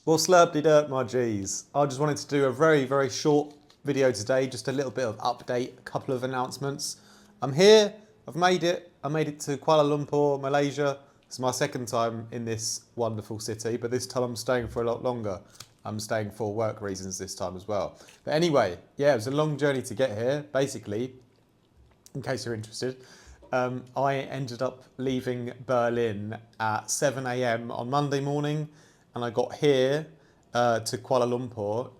Well, slurpedy derp, my G's. I just wanted to do a very, very short video today, just a little bit of update, a couple of announcements. I'm here, I've made it. I made it to Kuala Lumpur, Malaysia. It's my second time in this wonderful city, but this time I'm staying for a lot longer. I'm staying for work reasons this time as well. But anyway, yeah, it was a long journey to get here. Basically, in case you're interested, I ended up leaving Berlin at 7 a.m. on Monday morning, and I got here to Kuala Lumpur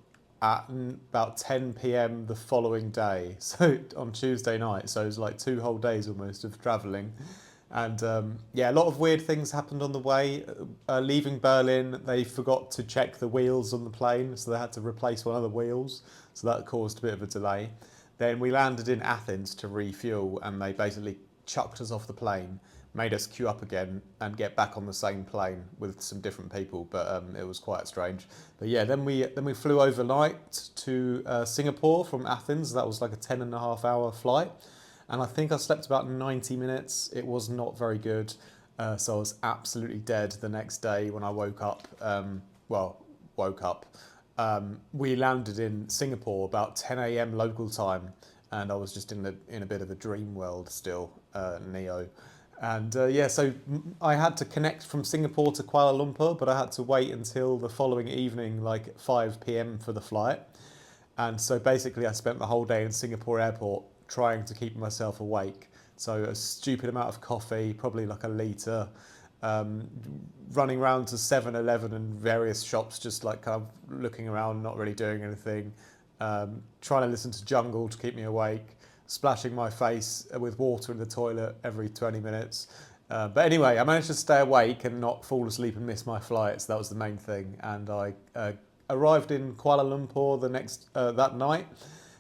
at about 10 p.m. the following day, so on Tuesday night. So it was like 2 whole days almost of travelling. And yeah, a lot of weird things happened on the way. Leaving Berlin, they forgot to check the wheels on the plane, so they had to replace one of the wheels, so that caused a bit of a delay. Then we landed in Athens to refuel, and they basically chucked us off the plane, made us queue up again and get back on the same plane with some different people, but it was quite strange. But yeah, then we flew overnight to Singapore from Athens. That was like a 10.5 hour flight, and I think I slept about 90 minutes. It was not very good, so I was absolutely dead the next day when I woke up. We landed in Singapore about 10 a.m. local time, and I was just in a bit of a dream world still, Neo. And yeah, so I had to connect from Singapore to Kuala Lumpur, but I had to wait until the following evening, like 5 p.m. for the flight. And so basically I spent the whole day in Singapore airport trying to keep myself awake. So a stupid amount of coffee, probably like a litre, running around to 7-Eleven and various shops, just like kind of looking around, not really doing anything, trying to listen to Jungle to keep me awake, splashing my face with water in the toilet every 20 minutes. But anyway, I managed to stay awake and not fall asleep and miss my flight, so that was the main thing. And I arrived in Kuala Lumpur that night,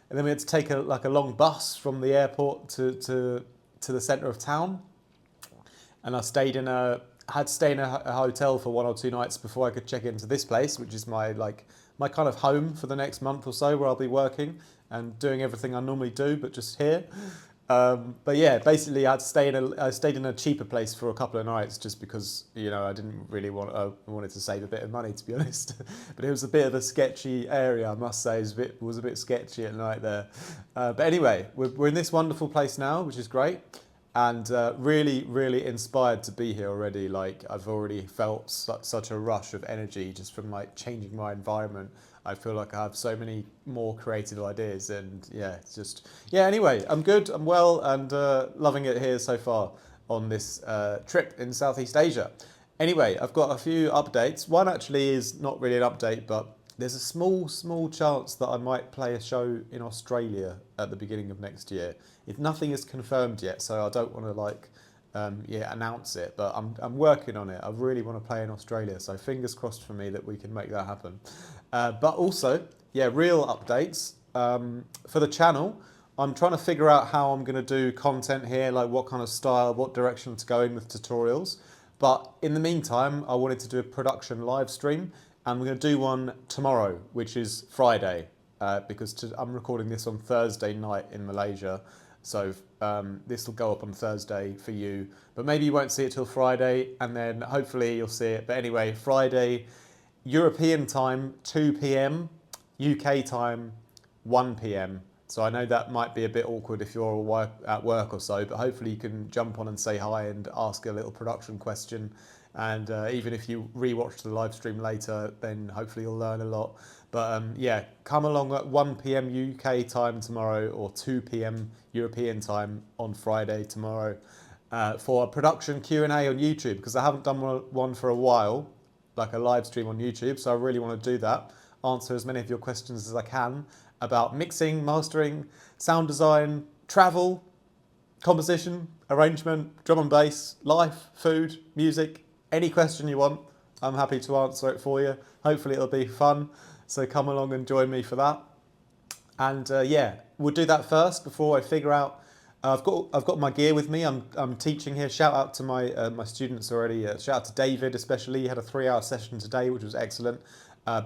and then we had to take a long bus from the airport to the centre of town. And I had to stay in a hotel for 1 or 2 nights before I could check into this place, which is my kind of home for the next month or so, where I'll be working and doing everything I normally do, but just here. But yeah, basically I stayed in a cheaper place for a couple of nights, just because, you know, I didn't really I wanted to save a bit of money, to be honest. But it was a bit of a sketchy area, I must say. It was a bit sketchy at night there. But anyway, we're in this wonderful place now, which is great. And really, really inspired to be here already. Like, I've already felt such a rush of energy just from like changing my environment. I feel like I have so many more creative ideas, and yeah, it's just, yeah, anyway, I'm good, I'm well, and loving it here so far on this trip in Southeast Asia. Anyway, I've got a few updates. One actually is not really an update, but there's a small chance that I might play a show in Australia at the beginning of next year. If nothing is confirmed yet, so I don't want to announce it, but I'm working on it. I really want to play in Australia, so fingers crossed for me that we can make that happen. But also, yeah, real updates for the channel. I'm trying to figure out how I'm going to do content here, like what kind of style, what direction to go in with tutorials. But in the meantime, I wanted to do a production live stream, and we're going to do one tomorrow, which is Friday, because I'm recording this on Thursday night in Malaysia. So this will go up on Thursday for you, but maybe you won't see it till Friday, and then hopefully you'll see it. But anyway, Friday, European time, 2 p.m, UK time, 1 p.m. So I know that might be a bit awkward if you're at work or so, but hopefully you can jump on and say hi and ask a little production question. And even if you rewatch the live stream later, then hopefully you'll learn a lot. But yeah, come along at 1 p.m. UK time tomorrow, or 2 p.m. European time on Friday tomorrow, for a production Q&A on YouTube, because I haven't done one for a while, like a live stream on YouTube. So I really want to do that, answer as many of your questions as I can about mixing, mastering, sound design, travel, composition, arrangement, drum and bass, life, food, music, any question you want. I'm happy to answer it for you. Hopefully it'll be fun. So come along and join me for that. And yeah, we'll do that first before I figure out. I've got my gear with me. I'm teaching here. Shout out to my students already. Shout out to David especially. He had a 3-hour session today, which was excellent.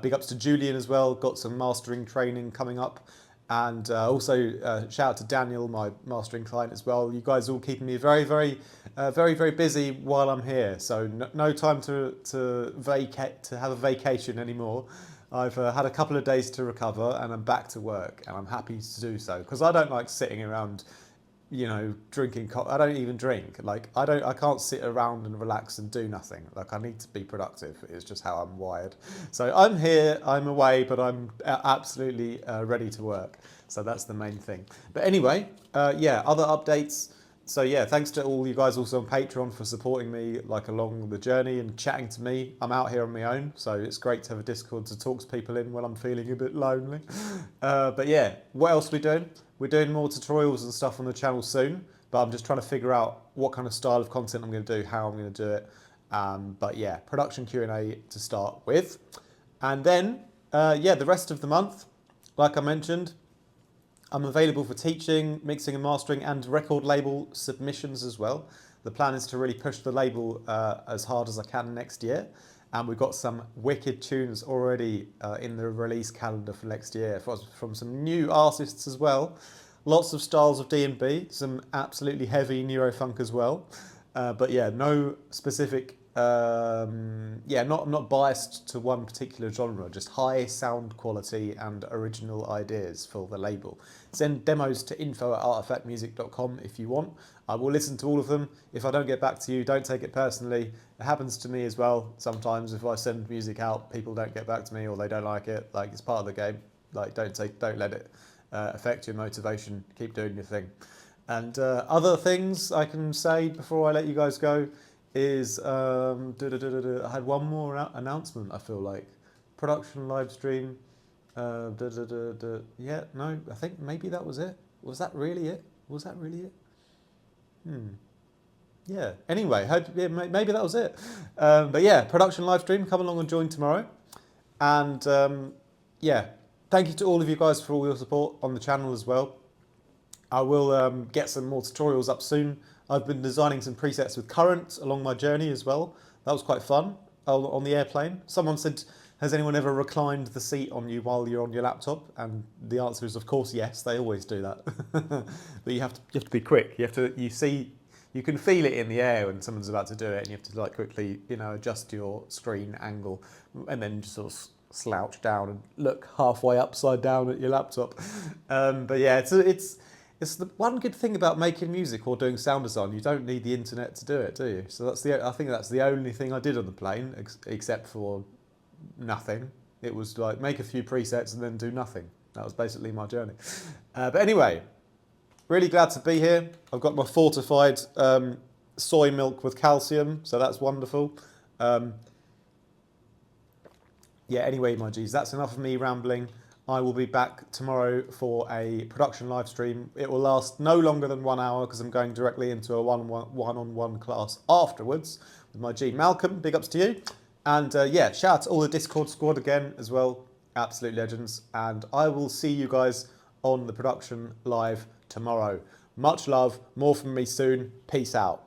Big ups to Julian as well. Got some mastering training coming up. And also shout out to Daniel, my mastering client as well. You guys are all keeping me very, very busy while I'm here. So no time to have a vacation anymore. I've had a couple of days to recover, and I'm back to work, and I'm happy to do so because I don't like sitting around, you know, drinking. I don't even drink. Like I can't sit around and relax and do nothing. Like I need to be productive. It's just how I'm wired. So I'm here, I'm away, but I'm absolutely ready to work. So that's the main thing. But anyway, yeah, other updates. So yeah, thanks to all you guys also on Patreon for supporting me like along the journey and chatting to me. I'm out here on my own, so it's great to have a Discord to talk to people in when I'm feeling a bit lonely. But yeah, what else are we doing? We're doing more tutorials and stuff on the channel soon, but I'm just trying to figure out what kind of style of content I'm going to do, how I'm going to do it. But yeah, production Q&A to start with. And then, yeah, the rest of the month, like I mentioned, I'm available for teaching, mixing and mastering, and record label submissions as well. The plan is to really push the label as hard as I can next year. And we've got some wicked tunes already in the release calendar for next year from some new artists as well. Lots of styles of D&B, some absolutely heavy neurofunk as well. But yeah, no specific, yeah, not biased to one particular genre, just high sound quality and original ideas for the label. Send demos to info@artifactmusic.com if you want. I will listen to all of them. If I don't get back to you, don't take it personally. It happens to me as well. Sometimes if I send music out, people don't get back to me or they don't like it. Like, it's part of the game. Like, don't let it affect your motivation. Keep doing your thing. And other things I can say before I let you guys go is I had one more announcement. I feel like production live stream. Yeah, no, I think maybe that was it. Was that really it? Was that really it? Yeah. Anyway, yeah, maybe that was it. But yeah, production live stream. Come along and join tomorrow. And yeah, thank you to all of you guys for all your support on the channel as well. I will get some more tutorials up soon. I've been designing some presets with Current along my journey as well. That was quite fun on the airplane. Someone said, has anyone ever reclined the seat on you while you're on your laptop? And the answer is, of course, yes. They always do that. But you have to be quick. You can feel it in the air when someone's about to do it, and you have to like quickly, you know, adjust your screen angle, and then just sort of slouch down and look halfway upside down at your laptop. But yeah, it's the one good thing about making music or doing sound design. You don't need the internet to do it, do you? So I think that's the only thing I did on the plane, except for nothing. It was like make a few presets and then do nothing. That was basically my journey. But anyway, really glad to be here. I've got my fortified soy milk with calcium, so that's wonderful. Yeah, anyway, my G's, that's enough of me rambling. I will be back tomorrow for a production live stream. It will last no longer than 1 hour because I'm going directly into a one-on-one class afterwards with my G. Malcolm, big ups to you. And yeah, shout out to all the Discord squad again as well. Absolute legends. And I will see you guys on the production live tomorrow. Much love, more from me soon. Peace out.